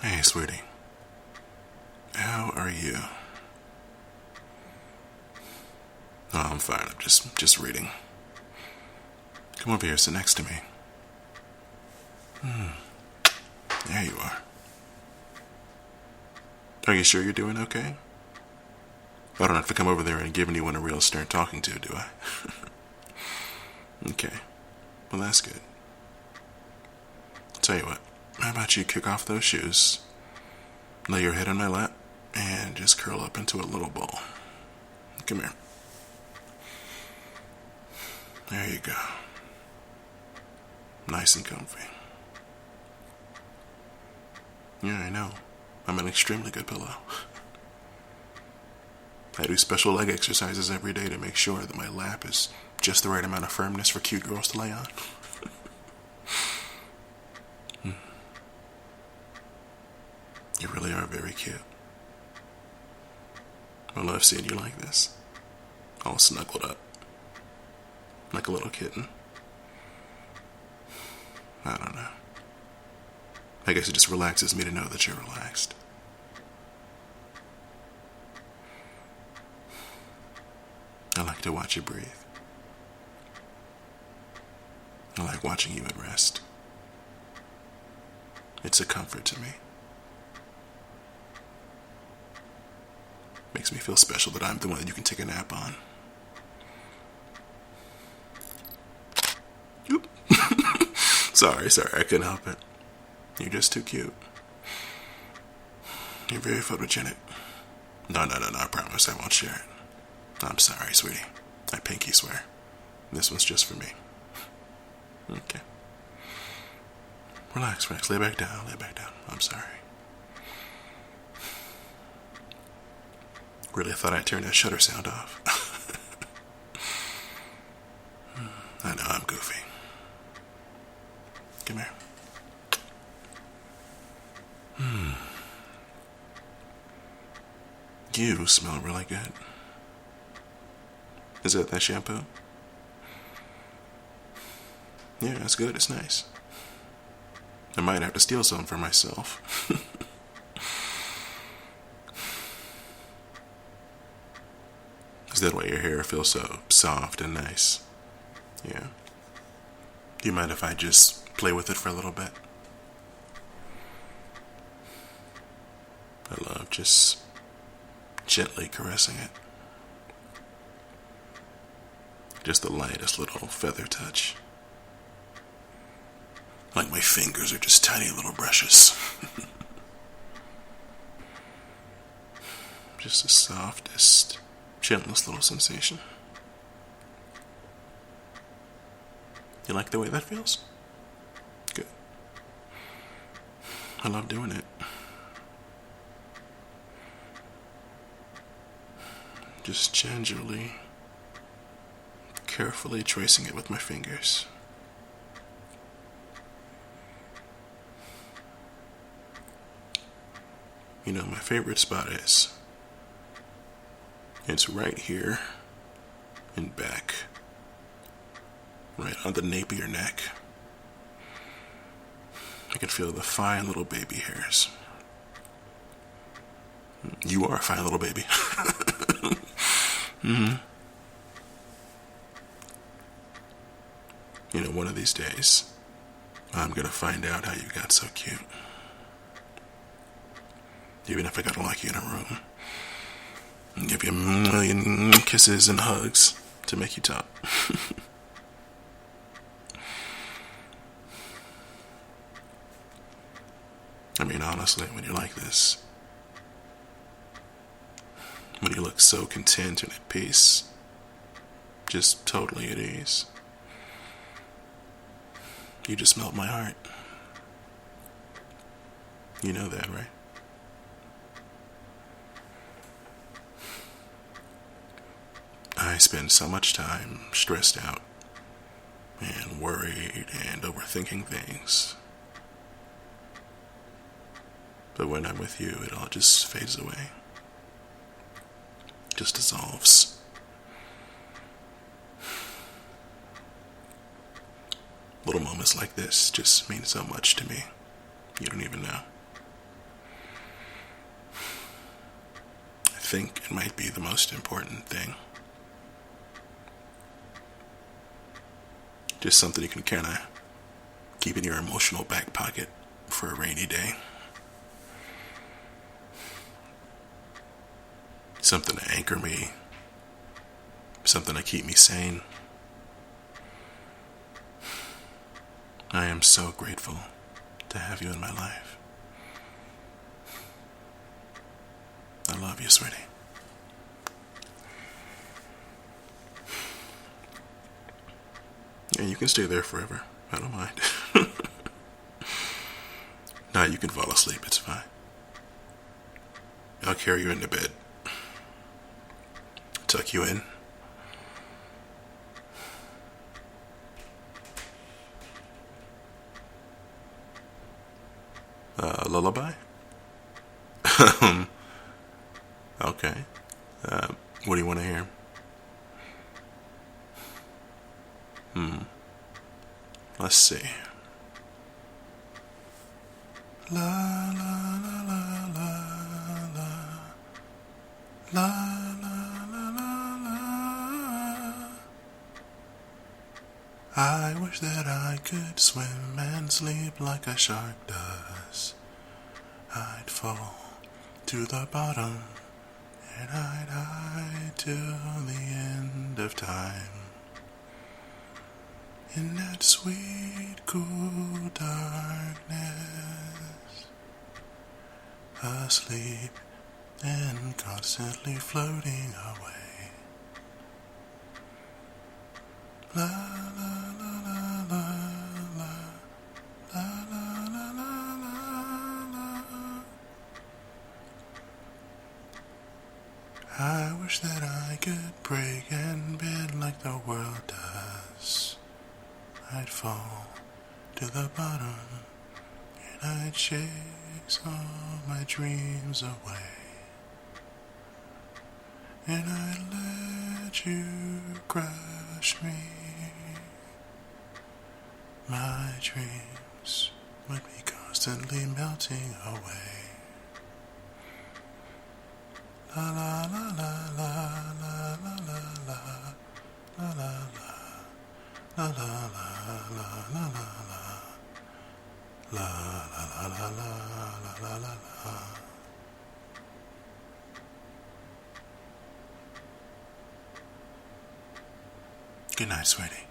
Hey, sweetie. How are you? Oh, I'm fine. I'm just reading. Come over here, sit next to me. There you are. Are you sure you're doing okay? I don't have to come over there and give anyone a real stern talking to, do I? Okay. Well, that's good. Tell you what. How about you kick off those shoes, lay your head on my lap, and just curl up into a little ball. Come here. There you go. Nice and comfy. Yeah, I know. I'm an extremely good pillow. I do special leg exercises every day to make sure that my lap is just the right amount of firmness for cute girls to lay on. You really are very cute. I love seeing you like this. All snuggled up. Like a little kitten. I don't know. I guess it just relaxes me to know that you're relaxed. I like to watch you breathe. I like watching you at rest. It's a comfort to me. Makes me feel special that I'm the one that you can take a nap on. Oop. Sorry, I couldn't help it. You're just too cute. You're very photogenic. No, I promise I won't share it. I'm sorry, sweetie. I pinky swear. This one's just for me. Okay. Relax. Lay back down. I'm sorry. Really thought I'd turn that shutter sound off. I know, I'm goofy. Come here. You smell really good. Is that shampoo? Yeah, that's good. It's nice. I might have to steal some for myself. Is that why your hair feels so soft and nice? Yeah. Do you mind if I just play with it for a little bit? I love just gently caressing it. Just the lightest little feather touch. Like my fingers are just tiny little brushes. Just the softest, gentlest little sensation. You like the way that feels? Good. I love doing it. Just gingerly, carefully tracing it with my fingers. You know, my favorite spot is, it's right here and back, right on the nape of your neck. I can feel the fine little baby hairs. You are a fine little baby. You know, one of these days, I'm gonna find out how you got so cute. Even if I gotta lock you in a room and give you a million kisses and hugs to make you top. I mean, honestly, when you're like this, when you look so content and at peace, just totally at ease, you just melt my heart. You know that, right? I spend so much time stressed out and worried and overthinking things. But when I'm with you, it all just fades away. Just dissolves. Little moments like this just mean so much to me. You don't even know. think it might be the most important thing. Just something you can kind of keep in your emotional back pocket for a rainy day. Something to anchor me. Something to keep me sane. I am so grateful to have you in my life. I love you, sweetie. And you can stay there forever. I don't mind. Now you can fall asleep. It's fine. I'll carry you into bed. Tuck you in. Lullaby? Okay. What do you want to hear? Let's see. La la la la la la la la la la. I wish that I could swim and sleep like a shark does. I'd fall to the bottom and I'd hide till the end of time. In that sweet, cool darkness, asleep and constantly floating away. La la la la la la la la la la la. I wish that I could break and bend like the world does. I'd fall to the bottom and I'd chase all my dreams away. And I'd let you crush me. My dreams would be constantly melting away. La la la la la la la la la la la la. La la la la la la la la la la la la la la. Good night, sweetie.